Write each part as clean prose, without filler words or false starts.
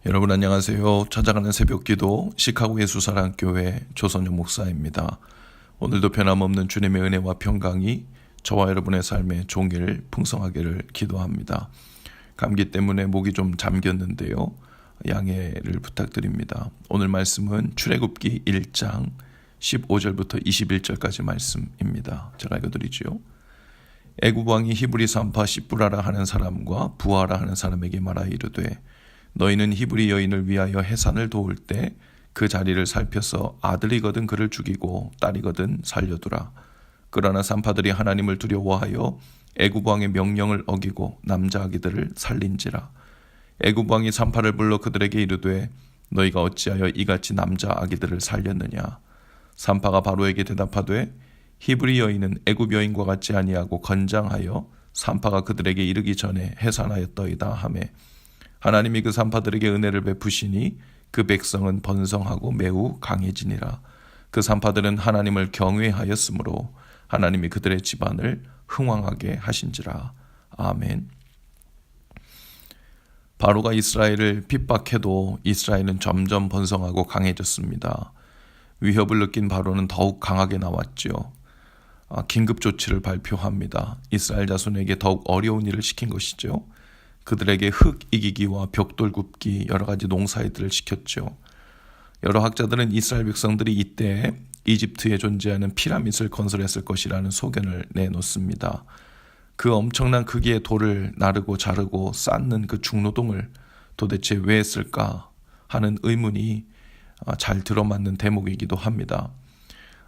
여러분 안녕하세요. 찾아가는 새벽기도 시카고 예수사랑교회 조선영 목사입니다. 오늘도 변함없는 주님의 은혜와 평강이 저와 여러분의 삶에 종일 풍성하기를 기도합니다. 감기 때문에 목이 좀 잠겼는데요. 양해를 부탁드립니다. 오늘 말씀은 출애굽기 1장 15절부터 21절까지 말씀입니다. 제가 읽어드리죠. 애굽 왕이 히브리 산파 시브라라 하는 사람과 부하라 하는 사람에게 말하 이르되 너희는 히브리 여인을 위하여 해산을 도울 때 그 자리를 살펴서 아들이거든 그를 죽이고 딸이거든 살려두라. 그러나 산파들이 하나님을 두려워하여 애굽 왕의 명령을 어기고 남자 아기들을 살린지라. 애굽 왕이 산파를 불러 그들에게 이르되 너희가 어찌하여 이같이 남자 아기들을 살렸느냐. 산파가 바로에게 대답하되 히브리 여인은 애굽 여인과 같지 아니하고 건장하여 산파가 그들에게 이르기 전에 해산하였더이다 하매 하나님이 그 산파들에게 은혜를 베푸시니 그 백성은 번성하고 매우 강해지니라. 그 산파들은 하나님을 경외하였으므로 하나님이 그들의 집안을 흥왕하게 하신지라. 아멘. 바로가 이스라엘을 핍박해도 이스라엘은 점점 번성하고 강해졌습니다. 위협을 느낀 바로는 더욱 강하게 나왔죠. 긴급 조치를 발표합니다. 이스라엘 자손에게 더욱 어려운 일을 시킨 것이죠. 그들에게 흙 이기기와 벽돌 굽기 여러 가지 농사일들을 시켰죠. 여러 학자들은 이스라엘 백성들이 이때 이집트에 존재하는 피라밋을 건설했을 것이라는 소견을 내놓습니다. 그 엄청난 크기의 돌을 나르고 자르고 쌓는 그 중노동을 도대체 왜 했을까 하는 의문이 잘 들어맞는 대목이기도 합니다.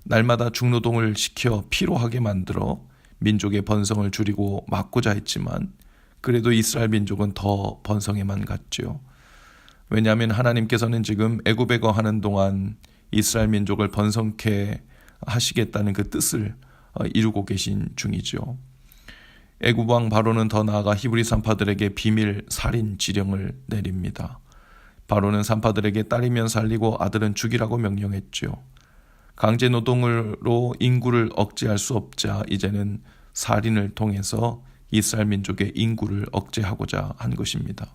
날마다 중노동을 시켜 피로하게 만들어 민족의 번성을 줄이고 막고자 했지만 그래도 이스라엘 민족은 더 번성에만 갔죠. 왜냐하면 하나님께서는 지금 애굽에 거하는 동안 이스라엘 민족을 번성케 하시겠다는 그 뜻을 이루고 계신 중이죠. 애굽 왕 바로는 더 나아가 히브리 산파들에게 비밀 살인 지령을 내립니다. 바로는 산파들에게 딸이면 살리고 아들은 죽이라고 명령했죠. 강제 노동으로 인구를 억제할 수 없자 이제는 살인을 통해서 이스라엘 민족의 인구를 억제하고자 한 것입니다.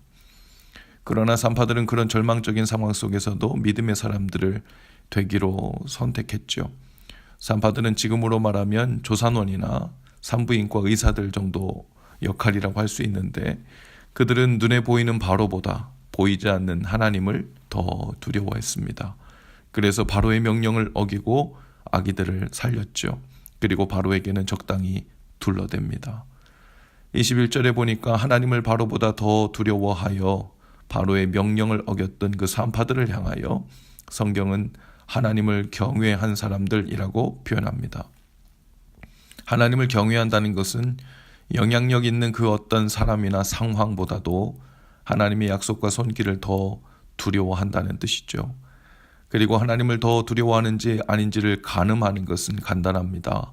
그러나 산파들은 그런 절망적인 상황 속에서도 믿음의 사람들을 되기로 선택했죠. 산파들은 지금으로 말하면 조산원이나 산부인과 의사들 정도 역할이라고 할 수 있는데 그들은 눈에 보이는 바로보다 보이지 않는 하나님을 더 두려워했습니다. 그래서 바로의 명령을 어기고 아기들을 살렸죠. 그리고 바로에게는 적당히 둘러댑니다. 21절에 보니까 하나님을 바로보다 더 두려워하여 바로의 명령을 어겼던 그 산파들을 향하여 성경은 하나님을 경외한 사람들이라고 표현합니다. 하나님을 경외한다는 것은 영향력 있는 그 어떤 사람이나 상황보다도 하나님의 약속과 손길을 더 두려워한다는 뜻이죠. 그리고 하나님을 더 두려워하는지 아닌지를 가늠하는 것은 간단합니다.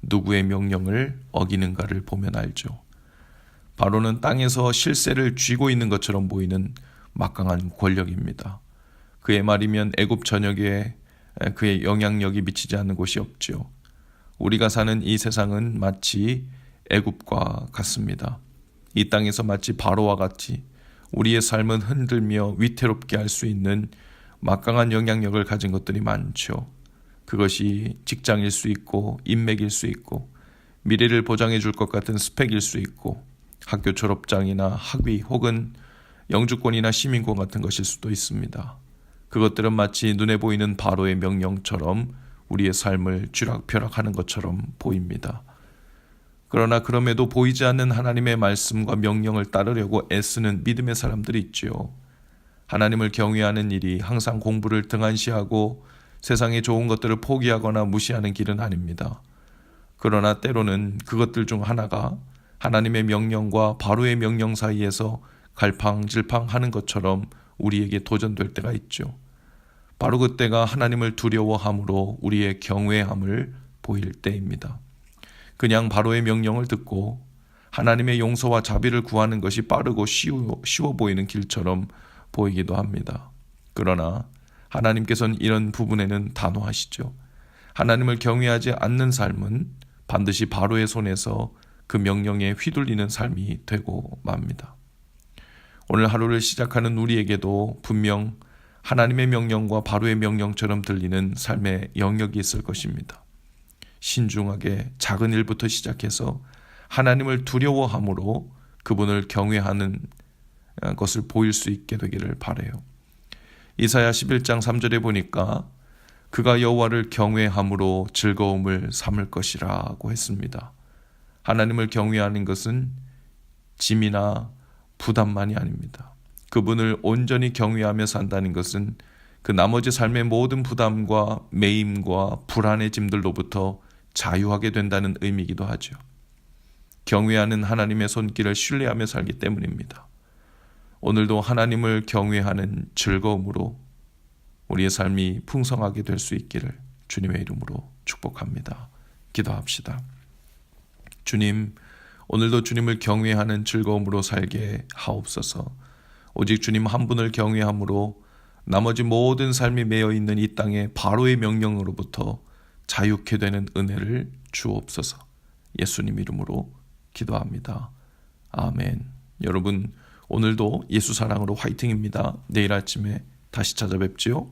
누구의 명령을 어기는가를 보면 알죠. 바로는 땅에서 실세를 쥐고 있는 것처럼 보이는 막강한 권력입니다. 그의 말이면 애굽 전역에 그의 영향력이 미치지 않는 곳이 없죠. 우리가 사는 이 세상은 마치 애굽과 같습니다. 이 땅에서 마치 바로와 같이 우리의 삶은 흔들며 위태롭게 할 수 있는 막강한 영향력을 가진 것들이 많죠. 그것이 직장일 수 있고 인맥일 수 있고 미래를 보장해 줄 것 같은 스펙일 수 있고 학교 졸업장이나 학위 혹은 영주권이나 시민권 같은 것일 수도 있습니다. 그것들은 마치 눈에 보이는 바로의 명령처럼 우리의 삶을 쥐락펴락하는 것처럼 보입니다. 그러나 그럼에도 보이지 않는 하나님의 말씀과 명령을 따르려고 애쓰는 믿음의 사람들이 있지요. 하나님을 경외하는 일이 항상 공부를 등한시하고 세상의 좋은 것들을 포기하거나 무시하는 길은 아닙니다. 그러나 때로는 그것들 중 하나가 하나님의 명령과 바로의 명령 사이에서 갈팡질팡하는 것처럼 우리에게 도전될 때가 있죠. 바로 그때가 하나님을 두려워함으로 우리의 경외함을 보일 때입니다. 그냥 바로의 명령을 듣고 하나님의 용서와 자비를 구하는 것이 빠르고 쉬워 보이는 길처럼 보이기도 합니다. 그러나 하나님께서는 이런 부분에는 단호하시죠. 하나님을 경외하지 않는 삶은 반드시 바로의 손에서 그 명령에 휘둘리는 삶이 되고 맙니다. 오늘 하루를 시작하는 우리에게도 분명 하나님의 명령과 바로의 명령처럼 들리는 삶의 영역이 있을 것입니다. 신중하게 작은 일부터 시작해서 하나님을 두려워함으로 그분을 경외하는 것을 보일 수 있게 되기를 바라요. 이사야 11장 3절에 보니까 그가 여호와를 경외함으로 즐거움을 삼을 것이라고 했습니다. 하나님을 경외하는 것은 짐이나 부담만이 아닙니다. 그분을 온전히 경외하며 산다는 것은 그 나머지 삶의 모든 부담과 매임과 불안의 짐들로부터 자유하게 된다는 의미이기도 하죠. 경외하는 하나님의 손길을 신뢰하며 살기 때문입니다. 오늘도 하나님을 경외하는 즐거움으로 우리의 삶이 풍성하게 될 수 있기를 주님의 이름으로 축복합니다. 기도합시다. 주님, 오늘도 주님을 경외하는 즐거움으로 살게 하옵소서. 오직 주님 한 분을 경외함으로 나머지 모든 삶이 매여 있는 이 땅에 바로의 명령으로부터 자유케 되는 은혜를 주옵소서. 예수님 이름으로 기도합니다. 아멘. 여러분, 오늘도 예수 사랑으로 화이팅입니다. 내일 아침에 다시 찾아뵙지요.